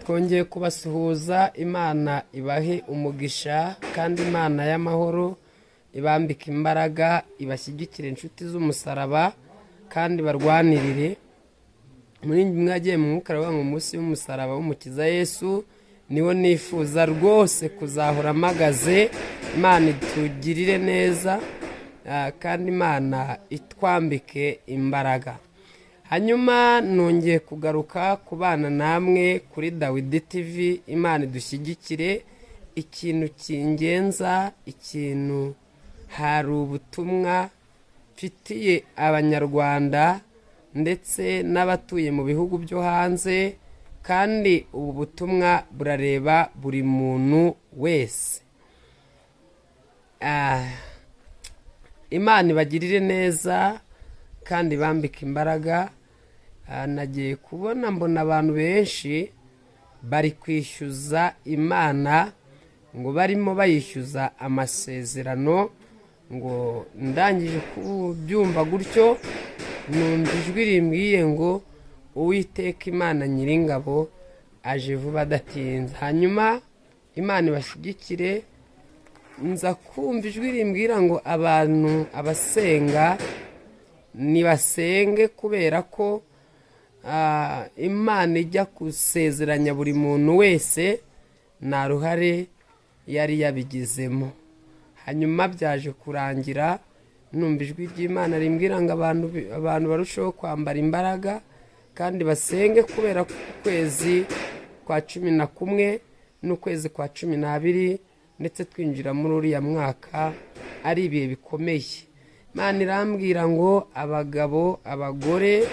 twongeye kubasuhuza. Imana ibahe umugisha kandi Imana y'amahoro ibambika imbaraga, ibashyigikire inshuti z'umusaraba kandi barwanirire muri mwagiye mu mwuka mu munsi w'umusaraba w'umukiza Yesu. Niwo nifuza rwose kuzahora mpagaze. Imana itugirire neza kandi Imana itwambike imbaraga. Hanyuma nongeye kugaruka kubana namwe kuri Dawidi TV. Imana idushyigikire. Ikintu kingenza, ikintu hari ubutumwa mfitiye abanyarwanda ndetse n'abatuye mu bihugu byo hanze, kandi ubu butumwa burareba buri muntu wese. Imana ibagirire neza kandi bambika imbaraga. Nagiye kubona mbona abantu benshi bari kwishyuza Imana, ngo barimo bayishyuza amasezerano, ngo ndangije kubyumva gutyo numva ijwi rimbwiye ngo Uwiteka Imana Nyiringabo aje vuba adatinze. Hanyuma Imana ibashyigikire. Nza kumva ijwi rimbwira ngo abantu abasenga nibasenge, kubera ko Imana ijya gusezeranya buri muntu wese nta ruhare yari yabigizemo. Hanyuma byaje kurangira numva ijwi ry'Imana rimbwira ngo abantu barusheho kwambara imbaraga kandi basenge, kubera ko ukwezi kwa 11 n'ukwezi kwa 12 ndetse twinjira muri uriya mwaka ari ibihe bikomeye. Imana irambwira ngo abagabo abagore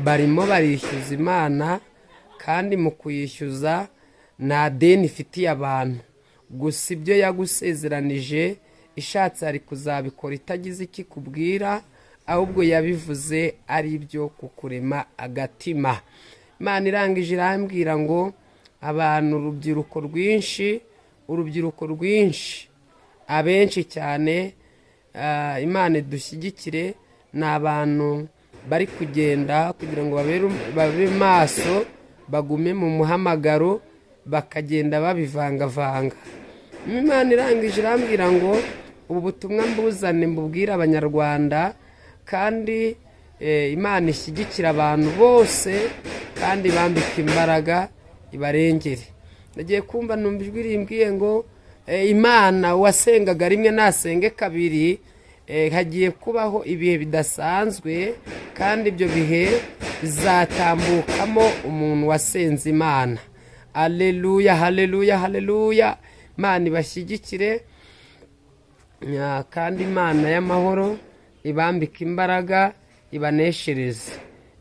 barimo barishyuza Imana, kandi mu kuyishyuza nta deni ifitiye abantu. Gusa ibyo yagusezeranije ishatse ari kuzabikora itagize ikikubwira, ahubwo yabivuze ari ibyo kukurema agatima. Imana irangije irambwira ngo abantu urubyiruko rwinshi abenshi cyane, Imana idushyigikire. ni abantu bari kugenda kugira ngo babe maso, bagume mu muhamagaro, bakagenda babivangavanga. Imana irangije irambwira ngo ubu butumwa mbuzane mbubwira abanyarwanda, kandi Imana ishyigikira abantu bose kandi bambika imbaraga ibarengere. Nagiye kumva numva ijwi rimbwiye ngo Imana wasengaga rimwe nasenge kabiri. Hagiye kubaho ibihe bidasanzwe, kandi ibyo bihe bizatambukamo umuntu wasenze Imana. Haleluya, haleluya, haleluya. Imana ibashyigikire kandi Imana y'amahoro ibambika imbaraga, ibaneshereze.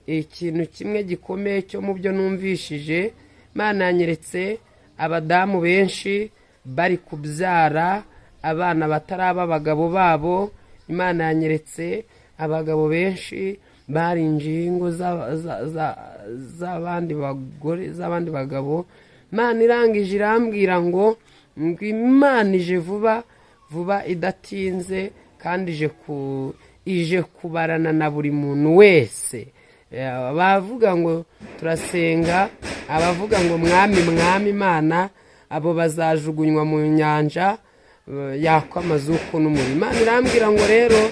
Ikintu kimwe gikomeye cyo mu byo numvishije, Imana yanyeretse abadamu benshi bari kubyara abana bataraba abagabo babo. Imana yanyeretse abagabo benshi barinjiye ingo z'abandi bagore, z'abandi bagabo. Imana irangije irambwira ngo Imana ije vuba vuba idatinze, kandi ije kubarana na buri muntu wese. Abavuga ngo turasenga, abavuga ngo mwami mwami Imana, abo bazajugunywa mu nyanja yakwa amazuku n'umuriro. Imana irambwira ngo rero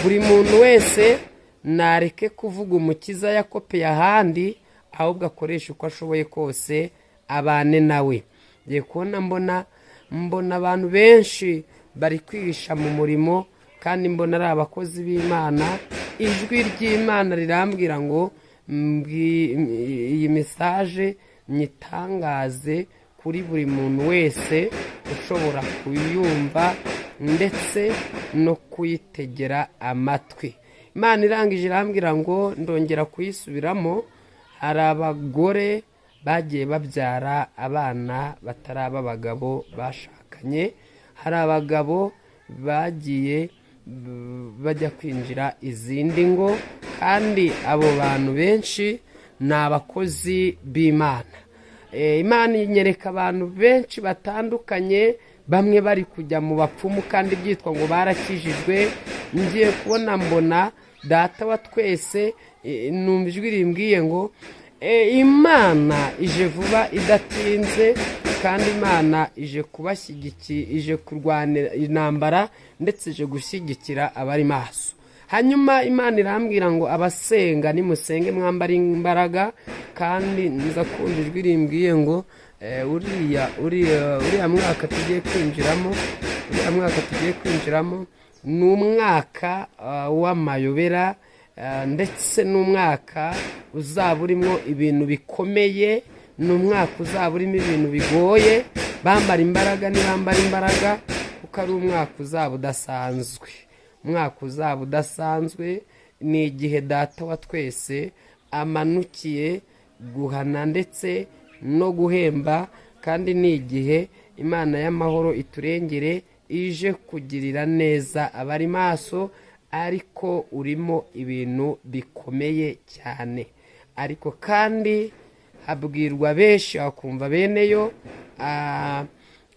buri muntu wese nareke kuvuga umukiza yakopeye ahandi, ahubwo akoresha uko ashoboye kose abane nawe. Ngiye kubona mbona abantu benshi bari kwihisha mu murimo, kandi mbona ari abakozi b'Imana. Ijwi ry'Imana rirambwira ngo iyi message nyitangaze kuri buri muntu wese ushobora kuyumva ndetse no kuyitegera amatwi. Imana irangije irambwira ngo ndongera kuyisubiramo. Hari abagore bagiye babyara abana bataraba abagabo bashakanye. Hari abagabo bagiye bajya kwinjira izindi ngo, kandi abo bantu benshi ni abakozi b'Imana. Imana inyereka abantu benshi batandukanye, bamwe bari kujya mu bapfumu kandi byitwa ngo barakijijwe. Ngiye kubona mbona data wa twese numva ijwi rimbwiye ngo imana ije vuba idatinze, kandi imana ije kubashyigikira, ije kurwanira intambara ndetse ije gushyigikira abari maso. Hanyuma imana irambwira ngo abasenga nimusenge mwambare imbaraga, kandi nza kumva ijwi rimbwiye ngo uriya mwaka tugiye kwinjiramo ni umwaka w'amayobera, ndetse n'umwaka uzaba urimo ibintu bikomeye, ni umwaka uzaba urimo ibintu bigoye. Bambara imbaraga nibambara imbaraga, kuko ari umwaka uzaba udasanzwe. Ni igihe data wa twese amanukiye guhana ndetse no guhemba, kandi ni igihe imana y'amahoro iturengere ije kugirira neza abari maso. Ariko urimo ibintu bikomeye cyane, ariko kandi habwirwa benshi bakumva beneyo.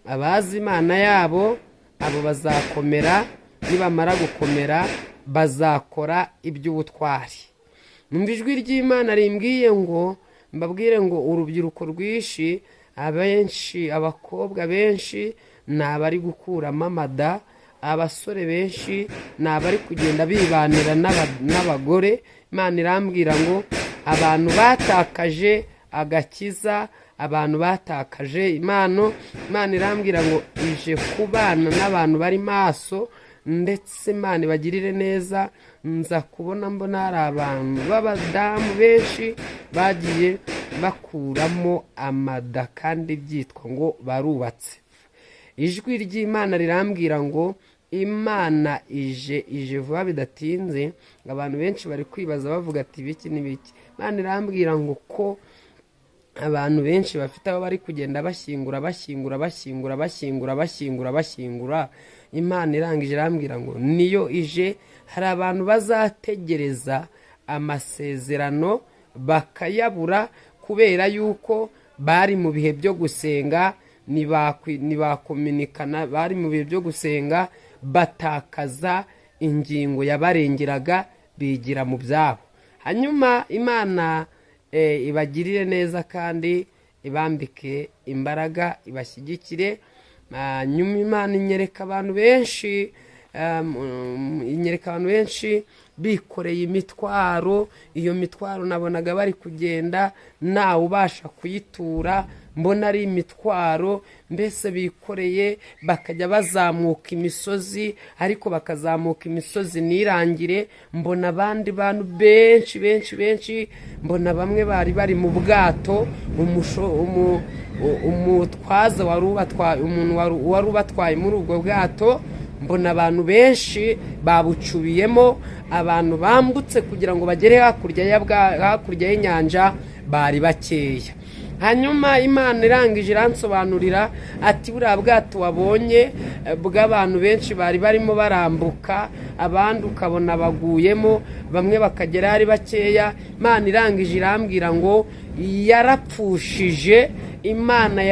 Abazi imana yabo abo bazakomera, nibamara gukomera bazakora iby'ubutwari. Numva ijwi ry'imana rimbwiye ngo mbabwire ngo urubyiruko rwinshi, abenshi, abakobwa benshi ni abari gukuramo amada, abasore benshi ni abari kugenda bibanira n'abagore. Imana irambwira ngo abantu batakaje agakiza, abantu batakaje impano, Imana irambwira ngo ije kubana n'abantu bari maso, ndetse Imana ibagirire neza. Nza kubona mbona hari abantu b'abadamu benshi bagiye bakuramo amada, kandi byitwa ngo barubatse. Ijwi ry'Imana rirambwira ngo imana ije vuba bidatinze. Abantu benshi bari kwibaza bavuga ati biki n'ibiki. Imana irambwira ngo ko abantu benshi bafite abo bari kugenda bashyingura. Imana irangije irambwira ngo niyo ije. Hari abantu bazategereza amasezerano bakayabura, kubera yuko bari mu bihe byo gusenga, ntibakominikana, bari mu bihe byo gusenga, batakaza ingingo yabarengeraga, bigira mu byabo. Hanyuma imana ibagirire neza kandi ibambike imbaraga, ibashyigikire. Nyuma imana inyereka abantu benshi bikoreye imitwaro. Iyo mitwaro nabonaga bari kugenda ntawe ubasha kuyitura, mbona ari imitwaro mbese bikoreye, bakajya bazamuka imisozi, ariko bakazamuka imisozi ntirangire. Mbona abandi bantu benshi, mbona bamwe bari mu bwato, umutwaza umuntu wari ubatwaye muri ubwo bwato. Mbona abantu benshi babucubiyemo, abantu bambutse kugira ngo bagere hakurya y'inyanja bari bakeya. Hanyuma imana irangije iransobanurira ati buriya bwato wabonye bw'abantu benshi bari barimo barambuka, abandi ukabona baguyemo, bamwe bakagera ari bakeya. Imana irangije irambwira ngo Imana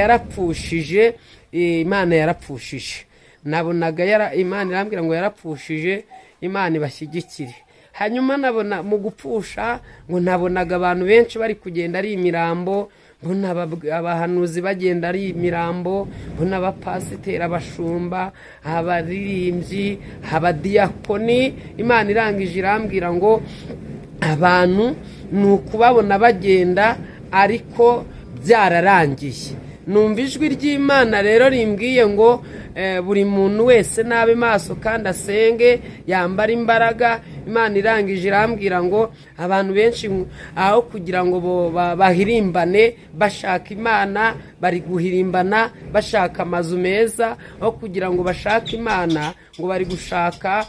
yarapfushije. Nabonaga Imana irambwira ngo yarapfushije, Imana ibashyigikire. Hanyuma nabona mu gupfusha ngo nabonaga abantu benshi bari kugenda ari imirambo, mbona abahanuzi bagenda ari imirambo, mbona abapasiteri, abashumba, abaririmbyi, abadiyakoni. Imana irangije irambwira ngo abantu ni ukubabona bagenda, ariko byararangiye. Numva ijwi ry'Imana rero rimbwiye ngo buri muntu wese nabe maso kandi asenge, yambara imbaraga. Imana irangije irambwira ngo abantu benshi aho kugira ngo bahirimbane bashaka Imana, bari guhirimbana bashaka amazu meza. Aho kugira ngo bashake Imana, ngo bari gushaka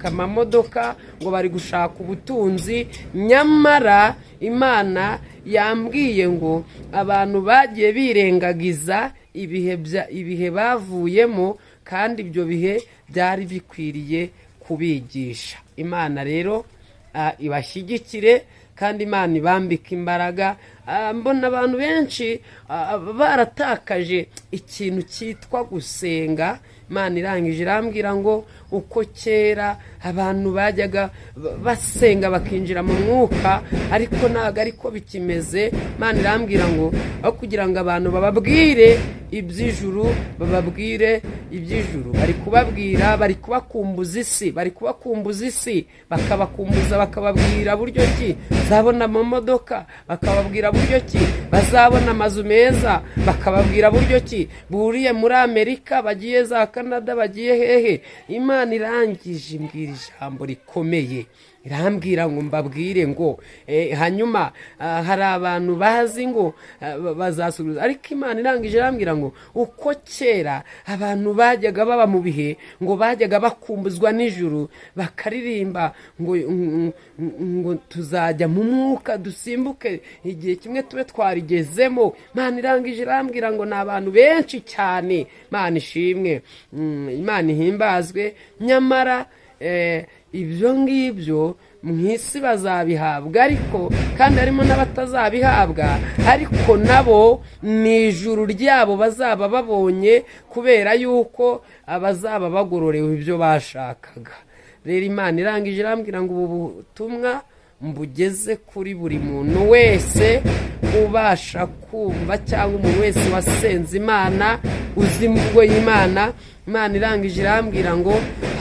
amamodoka, ngo bari gushaka ubutunzi. Nyamara Imana yambwiye ngo abantu bagiye birengagiza ibihe bavuyemo, kandi ibyo bihe byari bikwiriye kubigisha. Imana rero ibashyigikire, kandi Imana ibambike imbaraga. mbona abantu benshi baratakaje ikintu cyitwa gusenga. Imana irangije irambwira ngo uko kera abantu bajyaga basenga bakinjira mu mwuka, ariko ntabwo ariko bikimeze. Imana irambwira ngo aho kugira ngo abantu bababwire iby'ijuru, bababwire iby'ijuru, bari kubabwira, bari kubakumbuza isi, bari kubakumbuza isi, bakabakumbuza, bakababwira buryo ki bazabona amamodoka, bakababwira buryo ki bazabona amazu meza, bakababwira buryo ki buriye muri Amerika, bagiye za Canada, bagiye hehe. Imana irangije imbwira ijambo rikomeye, irambwira ngo mbabwire ngo hanyuma hari abantu bazi ngo bazasubiza, ariko Imana irangije irambwira ngo uko kera abantu bajyaga baba mu bihe ngo bajyaga bakumbuzwa n'ijuru, bakaririmba ngo tuzajya mu mwuka dusimbuke igihe kimwe tube twarigezemo. Imana irangije irambwira ngo ni abantu benshi cyane. Imana ishimwe, Imana ihimbazwe. Nyamara ibyo ngibyo mu isi bazabihabwa, ariko kandi harimo n'abatazabihabwa, ariko nabo ni ijuru ryabo bazaba babonye, kubera yuko abazaba bagororewe ibyo bashakaga. Rero Imana irangije irambwira ngo ubu butumwa mbugeze kuri buri muntu wese ubasha kumva, cyangwa umuntu wese wasenze Imana, uzi imvugo y'Imana. Imana irangije irambwira ngo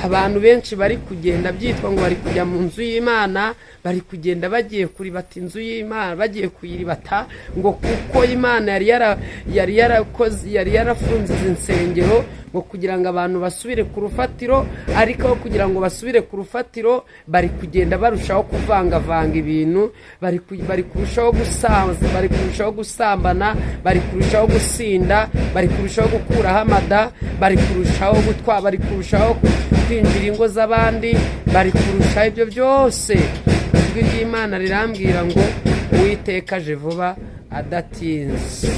abantu benshi bari kugenda byitwa ngo bari kujya mu nzu y'Imana, bari kugenda bagiye kuribata inzu y'Imana, bagiye kuyiribata, ngo kuko Imana yari yarafunze izi nsengero ngo kugira ngo abantu basubire ku rufatiro, ariko kugira ngo basubire ku rufatiro bari kugenda barushaho kuvangavanga ibintu, bari kurushaho gusaza, bari kurushaho gusambana, bari kurushaho gusinda, bari kurushaho gukuraho amada, bari kurushaho gutwara, bari kurushaho kwinjira ingo z'abandi, bari kurushaho ibyo byose. Ijwi ry'Imana rirambwira ngo Uwiteka aje vuba adatinze.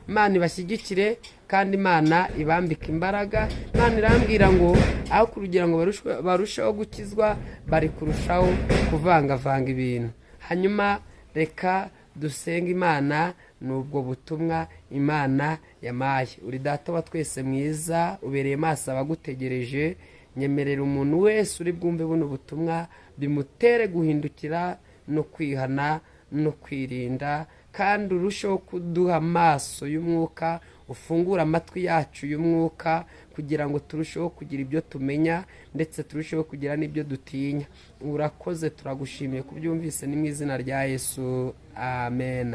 Imana ibashyigikire kandi Imana ibambika imbaraga. Imana irambwira ngo aho kugira ngo barusheho gukizwa, bari kurushaho kuvangavanga ibintu. Hanyuma reka dusenga Imana n'ubwo butumwa Imana yamaye. Uri Data wa twese mwiza, ubereye maso abagutegereje. Nyemerera umuntu wese uri bwumve buno butumwa bimutere guhindukira no kwihana no kwirinda, kandi urusheho kuduha amaso y'umwuka, ufungura amatwi yacu y'umwuka, kugira ngo turusheho kugira ibyo tumenya, ndetse turusheho kugira n'ibyo dutinya. Urakoze, turagushimiye kubyumvise, ni mu izina rya Yesu, amen.